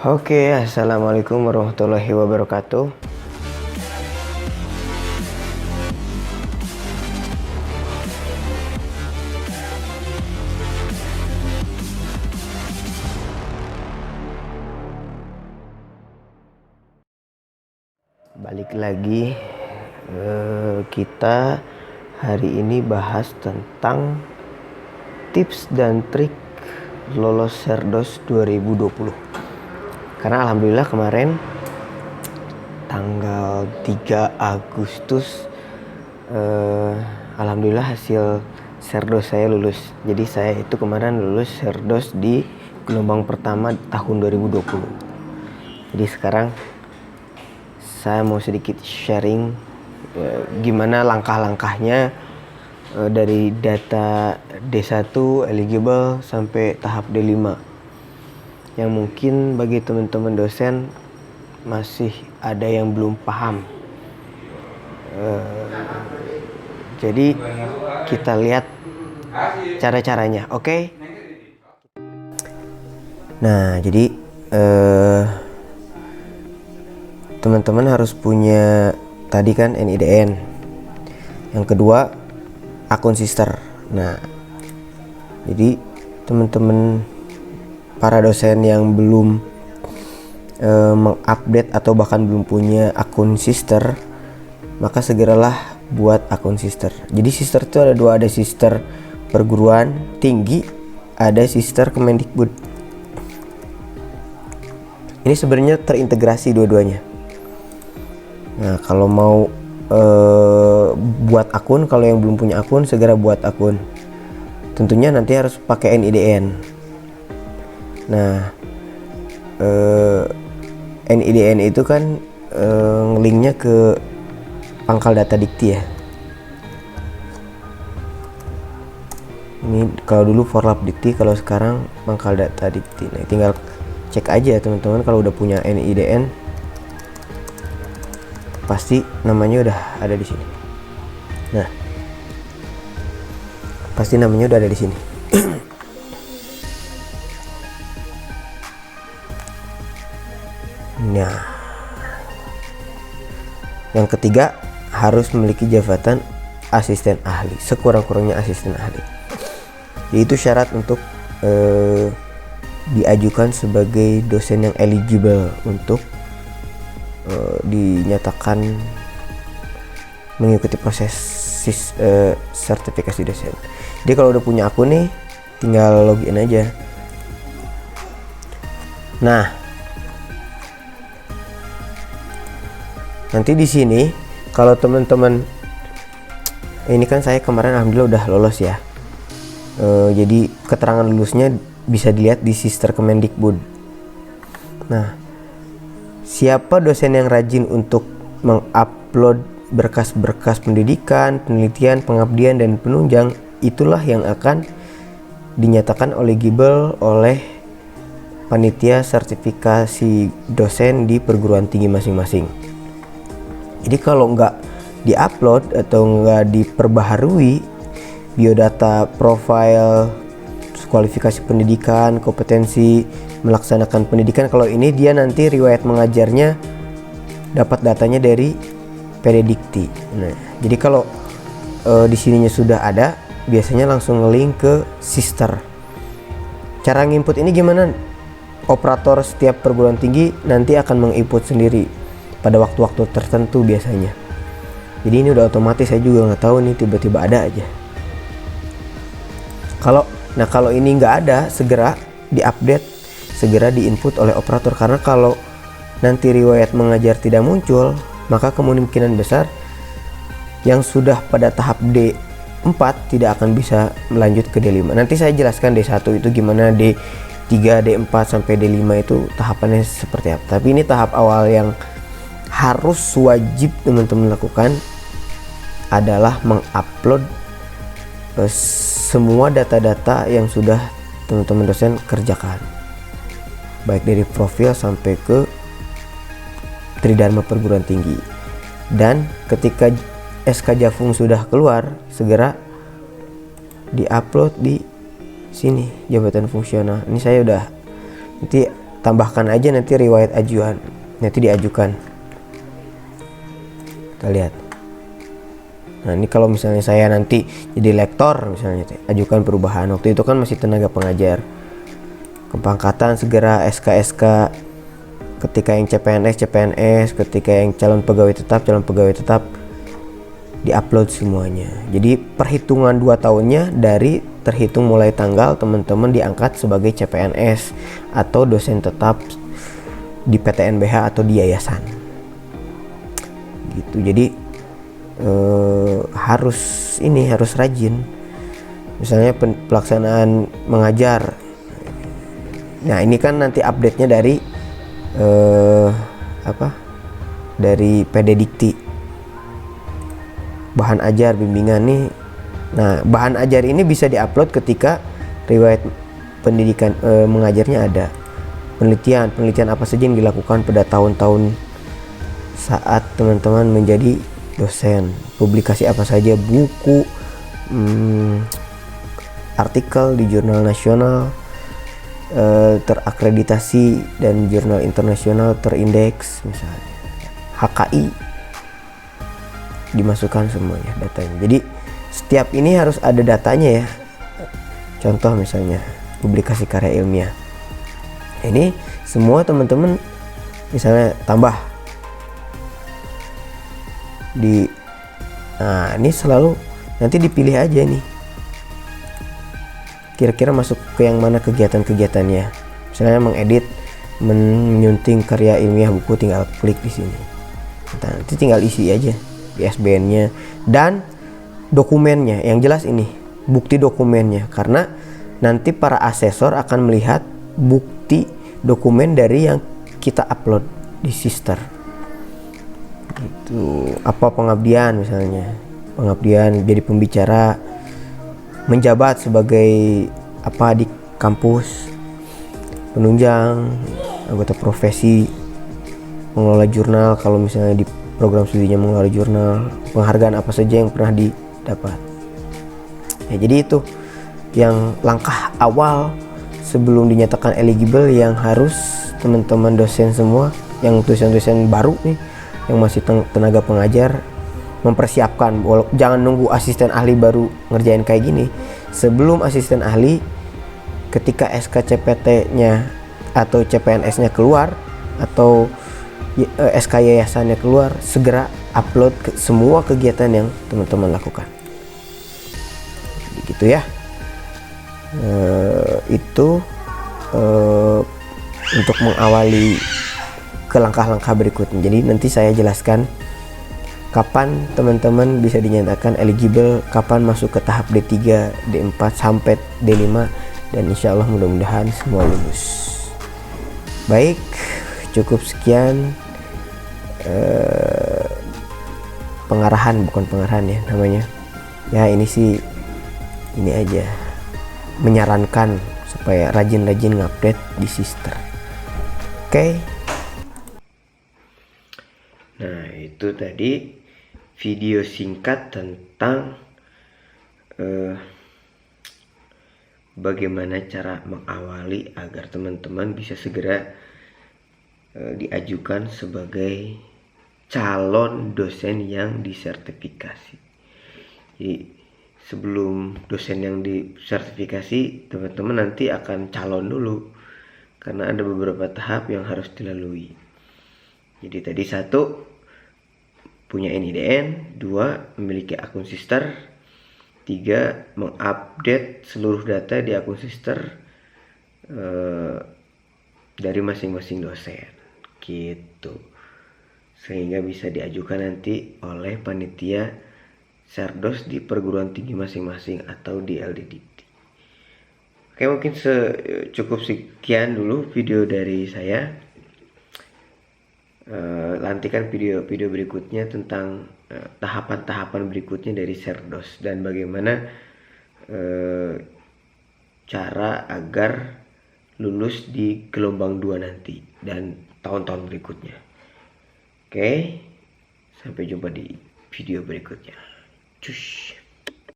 Oke, assalamualaikum warahmatullahi wabarakatuh. Balik lagi, kita hari ini bahas tentang tips dan trik lolos Serdos 2020. Karena alhamdulillah kemarin tanggal 3 Agustus alhamdulillah hasil Serdos saya lulus. Jadi saya itu kemarin lulus Serdos di gelombang pertama tahun 2020. Jadi sekarang saya mau sedikit sharing gimana langkah-langkahnya dari data D1 eligible sampai tahap D5, yang mungkin bagi teman-teman dosen masih ada yang belum paham. Jadi kita lihat cara-caranya, oke? Nah, jadi teman-teman harus punya tadi kan NIDN. Yang kedua akun sister. Nah, jadi teman-teman para dosen yang belum mengupdate atau bahkan belum punya akun sister, maka segeralah buat akun sister. Jadi sister itu ada dua, ada sister perguruan tinggi, ada sister Kemendikbud. Ini sebenarnya terintegrasi dua-duanya. Nah, kalau mau buat akun, kalau yang belum punya akun segera buat akun. Tentunya nanti harus pakai NIDN. Nah, NIDN itu kan nge-linknya ke pangkal data dikti ya. Ini kalau dulu forlap dikti, kalau sekarang pangkal data dikti. Nah, tinggal cek aja teman-teman, kalau udah punya NIDN pasti namanya udah ada di sini. Nah, pasti namanya udah ada di sini. Nah, yang ketiga harus memiliki jabatan asisten ahli, sekurang-kurangnya asisten ahli. Itu syarat untuk diajukan sebagai dosen yang eligible untuk dinyatakan mengikuti proses sertifikasi dosen. Jadi kalau udah punya akun nih, tinggal login aja. Nah, nanti di sini kalau teman-teman, ini kan saya kemarin alhamdulillah udah lolos ya. Jadi keterangan lulusnya bisa dilihat di sister Kemendikbud. Nah, siapa dosen yang rajin untuk mengupload berkas-berkas pendidikan, penelitian, pengabdian, dan penunjang, itulah yang akan dinyatakan eligible oleh panitia sertifikasi dosen di perguruan tinggi masing-masing. Jadi kalau nggak diupload atau nggak diperbaharui biodata, profil, kualifikasi pendidikan, kompetensi melaksanakan pendidikan, kalau ini dia nanti riwayat mengajarnya dapat datanya dari Pedidikti. Nah, jadi kalau di sininya sudah ada, biasanya langsung nge-link ke sister. Cara nginput ini gimana? Operator setiap perguruan tinggi nanti akan menginput sendiri pada waktu-waktu tertentu biasanya. Jadi ini udah otomatis, saya juga nggak tahu nih, tiba-tiba ada aja. Kalau ini nggak ada, segera diupdate, segera diinput oleh operator, karena kalau nanti riwayat mengajar tidak muncul, maka kemungkinan besar yang sudah pada tahap D4 tidak akan bisa melanjut ke D5. Nanti saya jelaskan D1 itu gimana, D3, D4 sampai D5 itu tahapannya seperti apa. Tapi ini tahap awal yang harus wajib teman-teman lakukan adalah mengupload semua data-data yang sudah teman-teman dosen kerjakan, baik dari profil sampai ke Tridharma perguruan tinggi. Dan ketika SK Jafung sudah keluar, segera diupload di sini jabatan fungsional. Ini saya udah, nanti tambahkan aja nanti riwayat ajuan, nanti diajukan. Kita lihat. Nah ini kalau misalnya saya nanti jadi lektor misalnya, ajukan perubahan. Waktu itu kan masih tenaga pengajar, kepangkatan segera SK-SK. Ketika yang CPNS, ketika yang calon pegawai tetap diupload semuanya. Jadi perhitungan 2 tahunnya dari terhitung mulai tanggal teman-teman diangkat sebagai CPNS atau dosen tetap di PTNBH atau di yayasan gitu. Jadi harus rajin. Misalnya pelaksanaan mengajar. Nah ini kan nanti update-nya dari dari PD Dikti, bahan ajar bimbingan nih. Nah bahan ajar ini bisa diupload ketika riwayat pendidikan mengajarnya ada. Penelitian apa saja yang dilakukan pada tahun-tahun saat teman-teman menjadi dosen, publikasi apa saja, buku, artikel di jurnal nasional terakreditasi dan jurnal internasional terindeks, misalnya HKI, dimasukkan semuanya datanya. Jadi setiap ini harus ada datanya ya. Contoh misalnya publikasi karya ilmiah, ini semua teman-teman misalnya tambah di, nah ini selalu nanti dipilih aja nih kira-kira masuk ke yang mana kegiatan-kegiatannya. Misalnya mengedit, menyunting karya ilmiah buku, tinggal klik di sini. Nanti tinggal isi aja di SBN-nya dan dokumennya. Yang jelas ini bukti dokumennya, karena nanti para asesor akan melihat bukti dokumen dari yang kita upload di Sister. Gitu. Apa pengabdian, misalnya pengabdian jadi pembicara, menjabat sebagai apa di kampus, penunjang, anggota profesi, mengelola jurnal kalau misalnya di program studinya mengelola jurnal, penghargaan apa saja yang pernah didapat. Ya, jadi itu yang langkah awal sebelum dinyatakan eligible yang harus teman-teman dosen semua, yang dosen-dosen baru nih, yang masih tenaga pengajar mempersiapkan. Jangan nunggu asisten ahli baru ngerjain kayak gini. Sebelum asisten ahli, ketika SKCPT-nya atau CPNS-nya keluar atau SK yayasannya keluar, segera upload semua kegiatan yang teman-teman lakukan. Gitu ya. Itu untuk mengawali ke langkah-langkah berikutnya. Jadi nanti saya jelaskan kapan teman-teman bisa dinyatakan eligible, kapan masuk ke tahap D3, D4 sampai D5, dan insya Allah mudah-mudahan semua lulus. Baik, cukup sekian pengarahan, bukan pengarahan ya namanya. Ya ini sih, ini aja menyarankan supaya rajin-rajin ngupdate di Sister. Oke. Nah itu tadi video singkat tentang bagaimana cara mengawali agar teman-teman bisa segera diajukan sebagai calon dosen yang disertifikasi. Jadi sebelum dosen yang disertifikasi, teman-teman nanti akan calon dulu karena ada beberapa tahap yang harus dilalui. Jadi tadi 1, punya NIDN, 2, memiliki akun Sister, 3, mengupdate seluruh data di akun Sister dari masing-masing dosen gitu, sehingga bisa diajukan nanti oleh panitia Serdos di perguruan tinggi masing-masing atau di LDDT. Oke, mungkin cukup sekian dulu video dari saya. Nantikan video berikutnya tentang tahapan-tahapan berikutnya dari Serdos dan bagaimana cara agar lulus di gelombang 2 nanti dan tahun-tahun berikutnya. Oke, sampai jumpa di video berikutnya. Cus.